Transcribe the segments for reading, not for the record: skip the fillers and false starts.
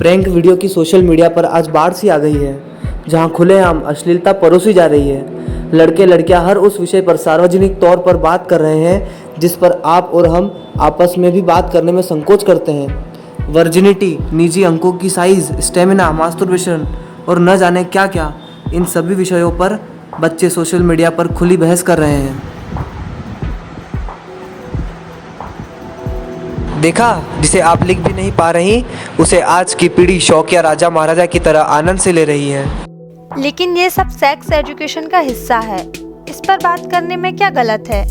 Prank video की social media पर आज बाढ़ सी आ गई है, जहां खुलेआम अश्लीलता परोसी जा रही है। लड़के लड़कियां हर उस विषय पर सार्वजनिक तौर पर बात कर रहे हैं जिस पर आप और हम आपस में भी बात करने में संकोच करते हैं। वर्जिनिटी, निजी अंकों की साइज, स्टेमिना, मास्टरबेशन और न जाने क्या क्या, इन सभी विषयों पर बच्चे सोशल मीडिया पर खुली बहस कर रहे हैं। देखा, जिसे आप लिख भी नहीं पा रही उसे आज की पीढ़ी शौकिया राजा महाराजा की तरह आनंद से ले रही है। लेकिन ये सब सेक्स एजुकेशन का हिस्सा है, इस पर बात करने में क्या गलत है।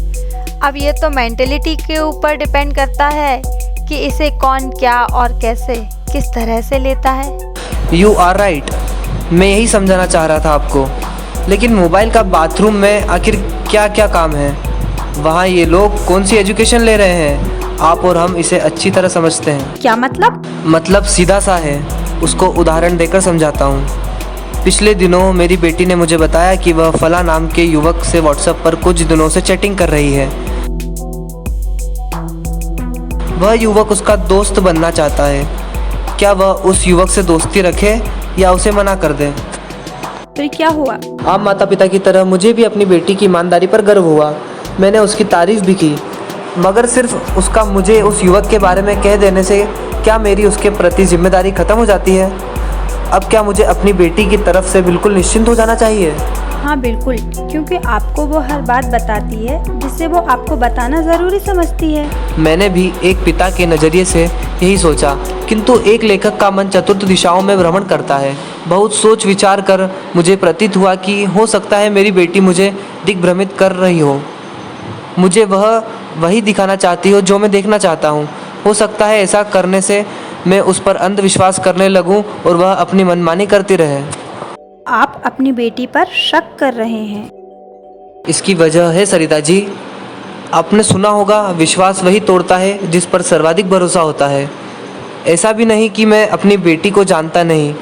अब ये तो मेंटेलिटी के ऊपर डिपेंड करता है कि इसे कौन क्या और कैसे किस तरह से लेता है। यू आर राइट, मैं यही समझाना चाह रहा था आपको। लेकिन मोबाइल का बाथरूम में आखिर क्या क्या काम है? वहाँ ये लोग कौन सी एजुकेशन ले रहे हैं? आप और हम इसे अच्छी तरह समझते हैं। क्या मतलब? मतलब सीधा सा है, उसको उदाहरण देकर समझाता हूँ। पिछले दिनों मेरी बेटी ने मुझे बताया कि वह फला नाम के युवक से व्हाट्सएप पर कुछ दिनों से चैटिंग कर रही है। वह युवक उसका दोस्त बनना चाहता है। क्या वह उस युवक से दोस्ती रखे या उसे मना कर दे? फिर क्या हुआ? आप माता पिता की तरह मुझे भी अपनी बेटी की ईमानदारी पर गर्व हुआ। मैंने उसकी तारीफ भी की, मगर सिर्फ उसका मुझे उस युवक के बारे में कह देने से क्या मेरी उसके प्रति जिम्मेदारी ख़त्म हो जाती है? अब क्या मुझे अपनी बेटी की तरफ से बिल्कुल निश्चिंत हो जाना चाहिए? हाँ बिल्कुल, क्योंकि आपको वो हर बात बताती है जिससे वो आपको बताना ज़रूरी समझती है। मैंने भी एक पिता के नज़रिए से यही सोचा, किंतु एक लेखक का मन चतुर्थ दिशाओं में भ्रमण करता है। बहुत सोच विचार कर मुझे प्रतीत हुआ कि हो सकता है मेरी बेटी मुझे दिग्भ्रमित कर रही हो। मुझे वही दिखाना चाहती हो जो मैं देखना चाहता हूँ। हो सकता है ऐसा करने से मैं उस पर अंधविश्वास करने लगूं और वह अपनी मनमानी करती रहे। आप अपनी बेटी पर शक कर रहे हैं? इसकी वजह है सरिता जी, आपने सुना होगा, विश्वास वही तोड़ता है जिस पर सर्वाधिक भरोसा होता है। ऐसा भी नहीं कि मैं अपनी बेटी को जानता नहीं,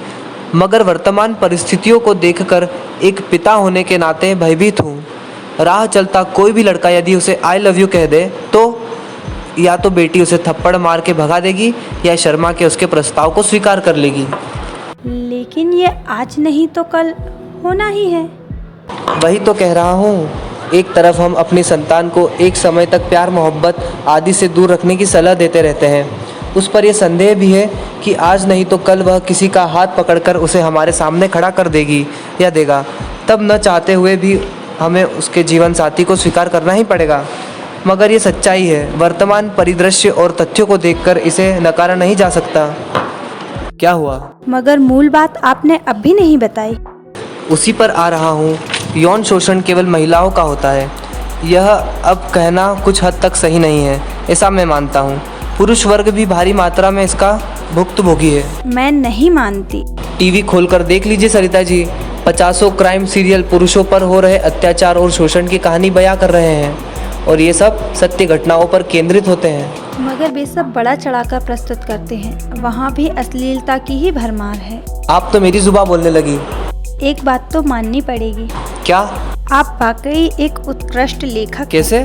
मगर वर्तमान परिस्थितियों को देखकर एक पिता होने के नाते भयभीत हूँ। राह चलता कोई भी लड़का यदि उसे आई लव यू कह दे तो या तो बेटी उसे थप्पड़ मार के भगा देगी या शर्मा के उसके प्रस्ताव को स्वीकार कर लेगी। लेकिन ये आज नहीं तो कल होना ही है। वही तो कह रहा हूँ। एक तरफ हम अपनी संतान को एक समय तक प्यार मोहब्बत आदि से दूर रखने की सलाह देते रहते हैं। उस पर यह संदेह भी है कि आज नहीं तो कल वह किसी का हाथ पकड़कर उसे हमारे सामने खड़ा कर देगी या देगा। तब न चाहते हुए भी हमें उसके जीवन साथी को स्वीकार करना ही पड़ेगा। मगर ये सच्चाई है। वर्तमान परिदृश्य और तथ्यों को देखकर इसे नकारा नहीं जा सकता। क्या हुआ? मगर मूल बात आपने अब भी नहीं बताई। उसी पर आ रहा हूँ। यौन शोषण केवल महिलाओं का होता है, यह अब कहना कुछ हद तक सही नहीं है, ऐसा मैं मानता हूँ। पुरुष वर्ग भी भारी मात्रा में इसका भुक्तभोगी है। मैं नहीं मानती। टीवी खोलकर देख लीजिए सरिता जी, 50 क्राइम सीरियल पुरुषों पर हो रहे अत्याचार और शोषण की कहानी बयां कर रहे हैं, और ये सब सत्य घटनाओं पर केंद्रित होते हैं। मगर वे सब बड़ा चढ़ाकर प्रस्तुत करते हैं, वहाँ भी अश्लीलता की ही भरमार है। आप तो मेरी जुबान बोलने लगी। एक बात तो माननी पड़ेगी। क्या? आप वाकई एक उत्कृष्ट लेखक। कैसे?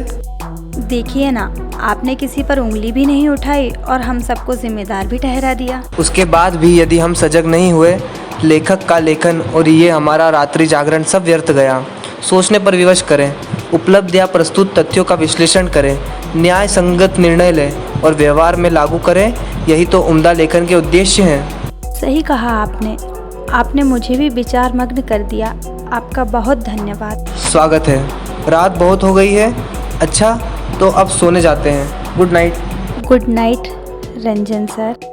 देखिए ना, आपने किसी पर उंगली भी नहीं उठाई और हम सबको जिम्मेदार भी ठहरा दिया। उसके बाद भी यदि हम सजग नहीं हुए, लेखक का लेखन और ये हमारा रात्रि जागरण सब व्यर्थ गया। सोचने पर विवश करें, उपलब्ध या प्रस्तुत तथ्यों का विश्लेषण करें, न्याय संगत निर्णय लें और व्यवहार में लागू करें। यही तो उम्दा लेखन के उद्देश्य हैं। सही कहा आपने मुझे भी विचार मग्न कर दिया। आपका बहुत धन्यवाद। स्वागत है। रात बहुत हो गई है। अच्छा, तो अब सोने जाते हैं। Good night. Good night Ranjan sir.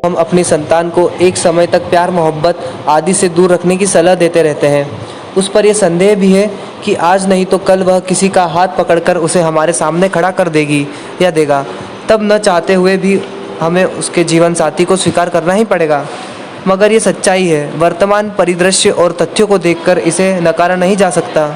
हम अपनी संतान को एक समय तक प्यार मोहब्बत आदि से दूर रखने की सलाह देते रहते हैं। उस पर यह संदेह भी है कि आज नहीं तो कल वह किसी का हाथ पकड़कर उसे हमारे सामने खड़ा कर देगी या देगा। तब न चाहते हुए भी हमें उसके जीवन साथी को स्वीकार करना ही पड़ेगा। मगर ये सच्चाई है। वर्तमान परिदृश्य और तथ्यों को देखकर इसे नकारा नहीं जा सकता।